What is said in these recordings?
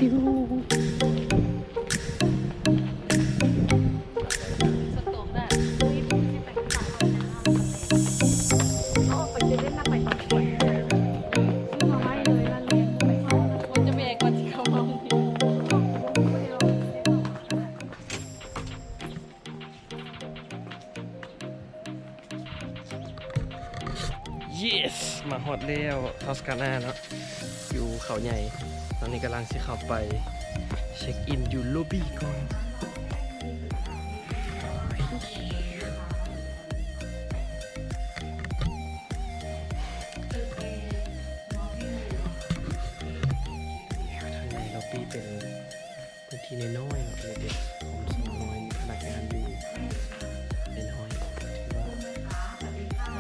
ปิวYes มาฮอดแล้วทอสกานาเนาะอยู่เขาใหญ่ตอนนี้กำลังสิเข้าไปเช็คอินอยู่ล็อบบี้ก่อนทางในล็อบบี้เป็นพื้นที่น้อยๆเนาะเด็กๆผมสน้อยพนักงานอยู่เป็นน้อย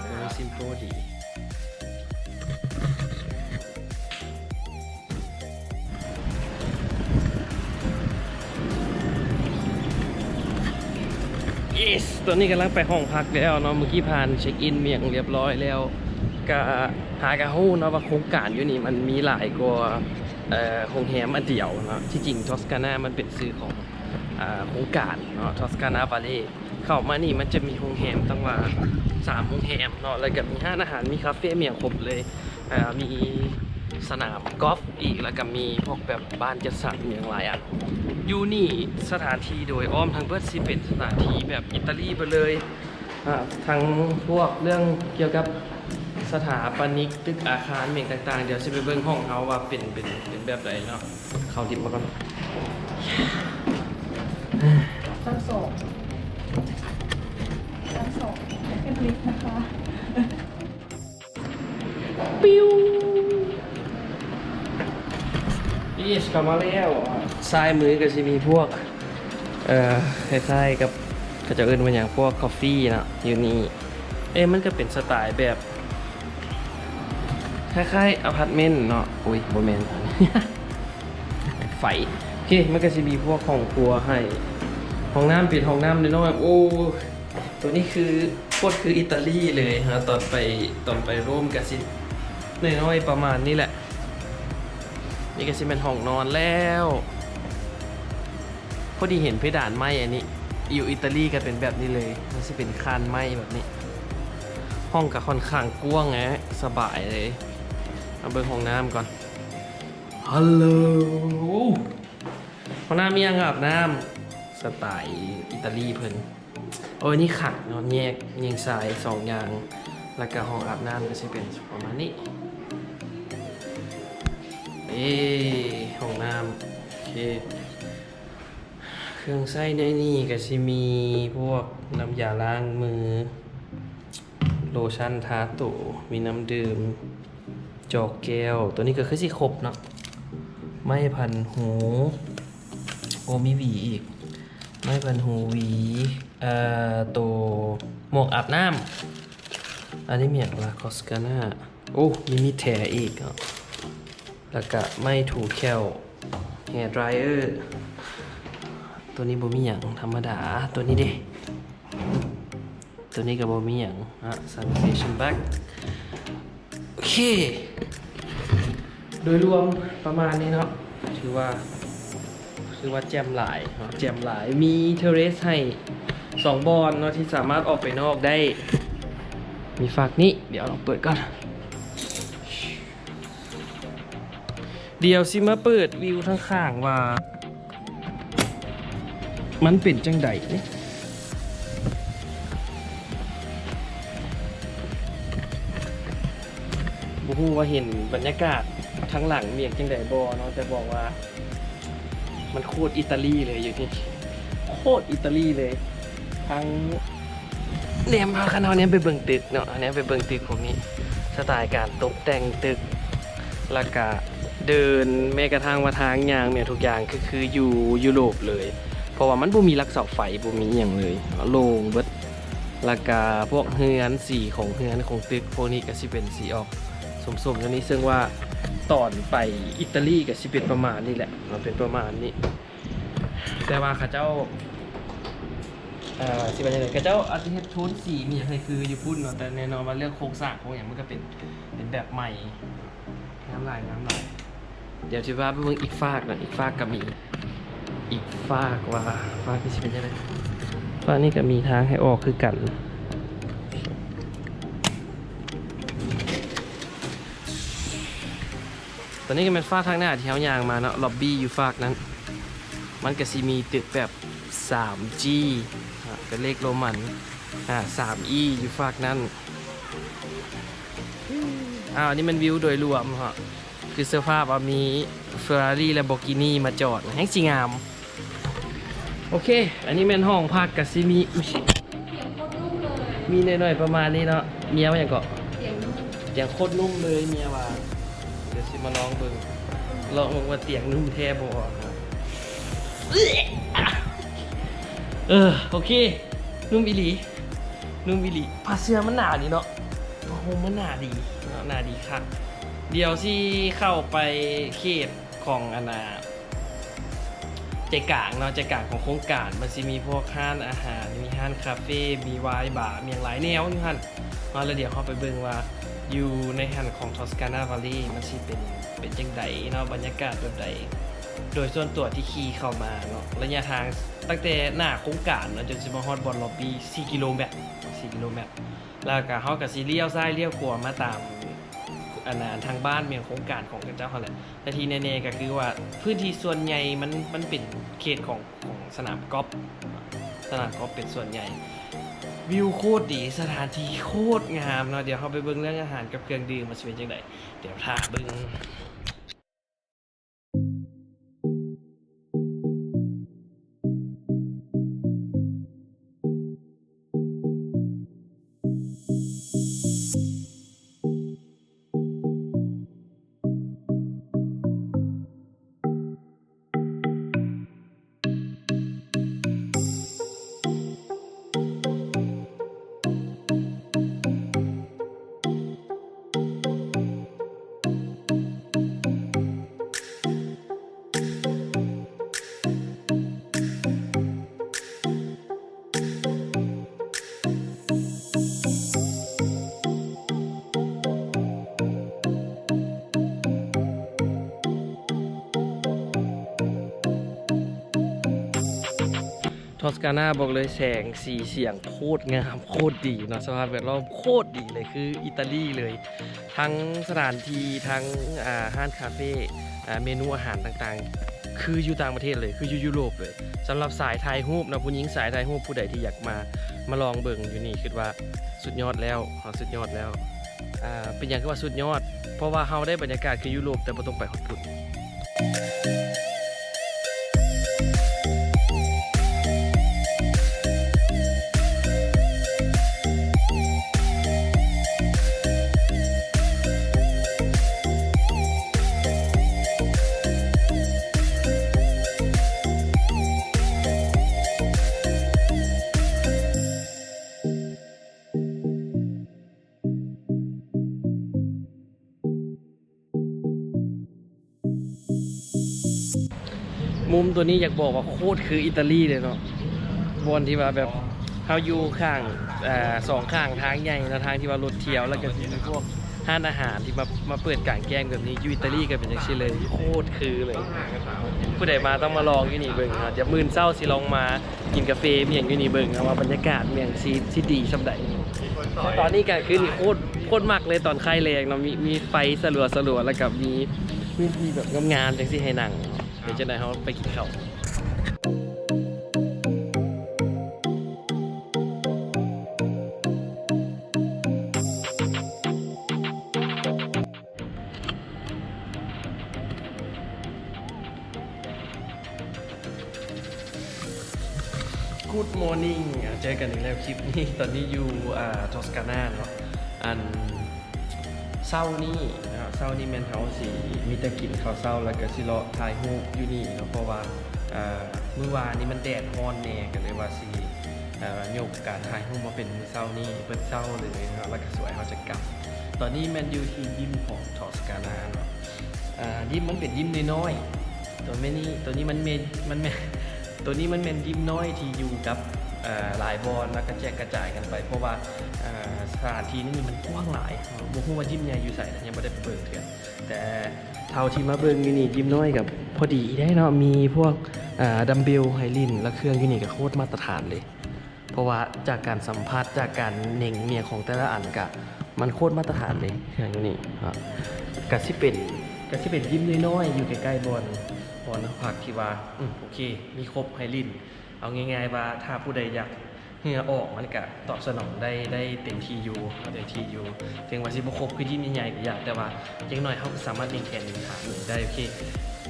ถือว่าซิมโปดีตอนนี้กำลังไปห้องพักแล้วเนาะเมื่อกี้ผ่านเช็คอินเมียงเรียบร้อยแล้วก็หากระหู้เนาะว่าโครงการอยู่นี่มันมีหลายกว่าโรงแรมอันเดียวเนาะที่จริงทอสกานามันเป็นชื่อของโครงการเนาะทอสกานาบาเล่เข้ามานี่มันจะมีโรงแรมตั้งว่า3โรงแรมเนาะแล้วก็มีห้านอาหารมีคาเฟ่เมียงครบเลยมีสนามกอล์ฟอีกแล้วก็มีพวกแบบบ้านจัดสรรอย่างหลายอันอยู่นี่สถานที่โดยอ้อมทั้งเบิดสิเป็นสถานที่แบบอิตาลีไปเลยทั้งพวกเรื่องเกี่ยวกับสถาปนิกตึกอาคารเมืองต่างๆเดี๋ยวจะไปเบิ่งห้องเขาว่าเป็นแบบไหนเนาะเขาดิบมาก่อนชั้นสองเป็นลิฟต์นะคะปิ้วนี่กลับมาแล้วซ้ายมือก็จะมีพวกคล้ายๆกับก็จะเอิ้นว่าอย่างพวกกาแฟนะอยู่นี่มันก็เป็นสไตล์แบบคล้ายๆอพาร์ตเมนต์เนาะอุ้ยโมเมนต์ไฟโอเคมันก็จะมีพวกห้องครัวให้ห้องน้ำปิดห้องน้ำน้อยๆโอ้ตัวนี้คือโคตรคืออิตาลีเลยฮะตอนไปร่วมกับสิน้อยๆประมาณนี้แหละนี่ก็สิเป็นห้องนอนแล้วพอดีเห็นเพดานไม้อันนี้อยู่อิตาลีก็เป็นแบบนี้เลยมันจะเป็นคานไม้แบบนี้ห้องก็ค่อนข้างกว้างไงสบายเลยเอาเบิ่งห้องน้ำก่อนฮัลโหลห้องน้ำมีอ่างอาบน้ำสไตล์อิตาลีเพิ่นโอ้ยนี่ขัดเนาะแยกยิงสาย2อย่างแล้วก็ห้องอาบน้ำก็จะเป็นประมาณนี้ห้องน้ำโอเคเครื่องใช้ในนี่ก็จะมีพวกน้ำยาล้างมือโลชั่นทาตัวมีน้ำดื่มจอกแก้วตัวนี้ก็คือสิครบเนาะไม่พันหูโอมีหวีอีกไม่พันหูหวีตัวหมวกอาบน้ำอันนี้มีอะไรคอสกาน่าโอ้มีแถอีกอ่ะแล้วก็ไม่ถูแควแฮร์ดรายเออร์ตัวนี้บ่มีอย่างธรรมดาตัวนี้เด้ตัวนี้ก็บ่มีอย่างsanitation bag โอเคโดยรวมประมาณนี้เนาะถือว่าแจ่มหลายมีเทเรสให้2บอนเนาะที่สามารถออกไปนอกได้มีฝากนี้เดี๋ยวเราเปิดก่อนเดี๋ยวสิมาเปิดวิวทั้งข้างว่ามันเป็นจังใดเนี่ยบ่ฮู้ว่าเห็นบรรยากาศทั้งหลังเมียงจังใดบ่เนาะแต่บอกว่ามันโคตรอิตาลีเลยอยู่นี่โคตรอิตาลีเลยทั้งเนี่ยพาคันเอาเนี้ยไปเบิ่งตึกเนาะอันนี้ไปเบิ่งตึกพวกนี้สไตล์การตกแต่งตึกแล้วก็เดินแม้กระทั่งว่าทางยางเนี่ยทุกอย่างคืออยู่ยุโรปเลยเพราะว่ามันบ่มีรักเสาไฟบ่มีอย่างเลยโล่งเบิดแล้วก็พวกเฮือนสีของเฮือนของตึกพวกนี้ก็สิเป็นสีออกสมๆตัวนี้ซึ่งว่าตอนไปอิตาลีก็สิเป็นประมาณนี้แหละมันเป็นประมาณนี้แต่ว่าเขาเจ้าสิเป็นยังไงเขาเจ้าอาจจะเฮ็ดโทนสีมีอย่างไรคืออยู่พุ่นเนาะแต่แน่นอนว่าเรื่องโครงสร้างของอย่างมันก็เป็นแบบใหม่น้ำลาย เดี๋ยวจะว่าไปเบิ่งอีกฝากนะอีกฝากก็มีอีกฝากว่าฝากที่สิเป็นยังไงฝากนี่ก็มีทางให้ออกคือกัน ตอนนี้ก็เป็นฝากทางหน้าที่เขายางมาเนาะล็อบบี้อยู่ฝากนั้น มันก็สิมีตึกแบบ 3G ก็เลขโรมัน3E อยู่ฝากนั้นอันนี้มันวิวโดยรวมฮะคือสภาพมี Ferrari และ Lamborghini มาจอดแห่งสีงามโอเคอันนี้เป็นห้องพักกับซิมีมีหน่อยๆประมาณนี้เนาะเมียว่าอย่างเกาะอย่างโคตรนุ่มเลยเมียว่าเดี๋ยวสิมาลองเบิ่งลองว่าเตียงนุ่มแท้บ่โอเคนุ่มอีหลีนุ่มอีหลีผ้าเสื้อมันหนาดีเนาะโอ้โหมันหนาดีหนาดีครับเดี๋ยวที่เข้าไปเขตของใจกลางเนาะใจกลางของโครงการมันจะมีพวกห้านอาหารมีห้านคาเฟ่มีไวน์บาร์มีหลายแนวอยู่ฮั่นแล้วเดี๋ยวเข้าไปเบิ่งว่าอยู่ในหันของทอสกานาวาลีมันสิเป็นจังไดเนาะบรรยากาศแบบใดโดยส่วนตัวที่ขี่เข้ามาเนาะระยะทางตั้งแต่หน้าโครงการเนาะจนสิมาฮอดบอนล็อบบี้4 กิโลเมตรแล้วก็เฮาก็สิเลี้ยวซ้ายเลี้ยวขวามาตามทางบ้านเมียงโครงการของเจ้าเขาแหละแต่ทีแน่ๆก็คือว่าพื้นที่ส่วนใหญ่มันเป็นเขตของสนามกอล์ฟเป็นส่วนใหญ่วิวโคตรดีสถานที่โคตรงามเนาะเดี๋ยวเขาไปเบิ่งเรื่องอาหารกับเครื่องดื่มมันสิเป็นจังไดเดี๋ยวท่าเบิ่งทอสกานาบอกเลยแสงสีเสียงโคตรงามโคตรดีเนาะสภาพแวดล้อมโคตรดีเลยคืออิตาลีเลยทั้งสถานที่ทั้งห้างคาเฟ่เมนูอาหารต่างๆคืออยู่ต่างประเทศเลยคืออยู่ยุโรปเลยสำหรับสายถ่ายรูปนะผู้หญิงสายถ่ายรูปผู้ใดที่อยากมาลองเบิ่งอยู่นี่คิดว่าสุดยอดแล้วสุดยอดแล้วเป็นอย่างที่ว่าสุดยอดเพราะว่าเราได้บรรยากาศคือยุโรปแต่ไม่ต้องไปฮอตปุ่นมุมตัวนี้อยากบอกว่าโคตรคืออิตาลีเลยเนาะบนที่ว่าแบบเขาอยู่ข้างสองข้างทางใหญ่นะทางที่ว่ารถเที่ยวแล้วก็มีพวกห้านอาหารที่มาเปิดกลางแจ้งแบบนี้อยู่อิตาลีกันเป็นอย่างเช่นเลยโคตรคือเลยผู้ใดมาต้องมาลองอยู่นี่เบิ่งนะเดี๋ยวมื้อเช้าสิลองมากินกาแฟเมียงอยู่นี่เบิ่งว่าบรรยากาศเมียงซีดีสำใดตอนนี้ก็คือนี่โคตรมากเลยตอนค่ายแรงเนาะมีไฟสลัวแล้วกับมีพื้นที่แบบงามๆจังสิให้นั่งเดี๋ยวจะได้เขาไปกินข้าวGood morning เจอกันอีกแล้วคลิปนี้ตอนนี้อยู่ทอสกานาเนาะเศร้านี่นะครับเศร้านี่แมนเฮาสีมีแต่กินข้าวเศร้าแล้วก็สิเลาะถ่ายรูปอยู่นี่เนาะเพราะว่าเมื่อวานนี้มันแดดร้อนแน่กันเลยว่าสิโยกการถ่ายรูปมาเป็นมื้อเศร้านี่เปิดเศร้าเลยนะครับแล้วก็สวยเขาจะกลับตอนนี้แมนอยู่ที่ยิมของทอสกานาเนาะยิมมันเป็นยิมน้อยๆตัวนี้มันตัวนี้มันเป็นยิมน้อยที่อยู่กับหลายบอลแล้วก็แจกกระจายกันไปเพราะว่าสถานที่นี่มันกว้างหลายบ่ฮู้ว่ายิมใหญ่อยู่ไสนะยังบ่ได้ไป เบิ่งเถื่อนแต่เท่าที่มาเบิ่งอยู่นี่ยิ้มน้อยกับพอดีได้เนาะมีพวกดัมเบลไฮลินและเครื่องอยู่นี่ก็โคตรมาตรฐานเลย เพราะว่าจากการสัมผัสจากการเน่งเมียของแต่ละอันกะมันโคตรมาตรฐานเลยเครื่องอยู่นี่ครับกะสิเป็นยิ้มน้อยๆอยู่ใกล้ๆบอลพักที่ว่าโอเคมีครบไฮลินเอาง่ายๆว่าถ้าผู้ใดอยากเหงื่อออกมันก็ตอบสนองได้เต็มที่อยู่ได้ที่อยู่ถึงว่าสิบ่ครบคือยิ้มใหญ่ๆก็อยากแต่ว่าอย่างน้อยเขาก็สามารถเล่นแขนเล่นขาหนึ่งได้โอเค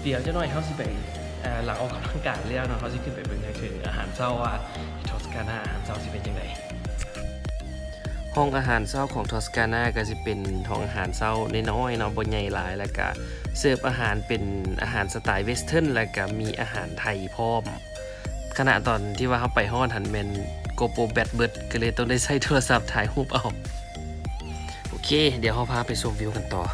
เดี๋ยวจะน้อยเขาสิไปหลังออกกำลังกายแล้วเนาะเขาสิขึ้นไปเบิ่งถึงอาหารเช้าว่าทอสกานาอาหารเช้าสิเป็นยังไงห้องอาหารเช้าของทอสกานาก็สิเป็นห้องอาหารเช้าน้อยๆเนาะบ่ใหญ่หลายแล้วก็เสิร์ฟอาหารเป็นอาหารสไตล์เวสเทิร์นแล้วก็มีอาหารไทยพร้อมขณะตอนที่ว่าเขาไปห้องหันแมนโกโปรแบตเบิดก็เลยต้องได้ใช้โทรศัพท์ถ่ายรูปเอาโอเคเดี๋ยวเขาพาไปชมวิวกันต่อ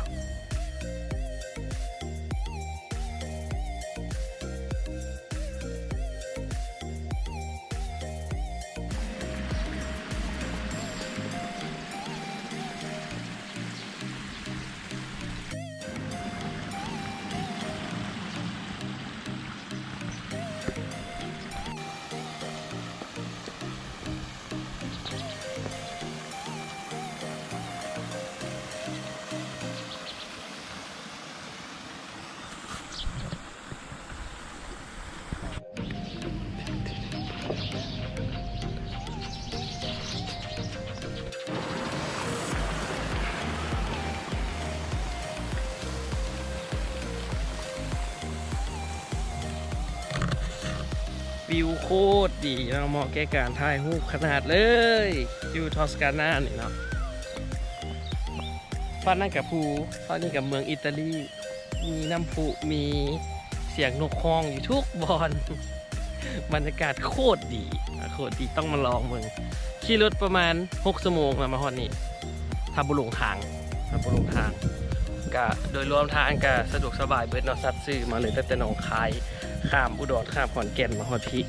วิวโคตรดีนะเหมาะแก่การถ่ายรูปขนาดเลยอยู่ทอสกานานี่เนาะฝั่งนั่นกับภูฝั่งนี้กับเมืองอิตาลีมีน้ำพุมีเสียงนกฮ้องอยู่ทุกบอนบรรยากาศโคตรดีต้องมาลองเมืองขี่รถประมาณ6 ชั่วโมงมาฮอดนี่ถ้าบุหลงทางก็โดยรวมทางก็สะดวกสบายเบิดเนาะซัดซื้อมาเลยตั้งแต่หนองคายข้ามอุดรข้ามขอนแก่นมาฮอดพี่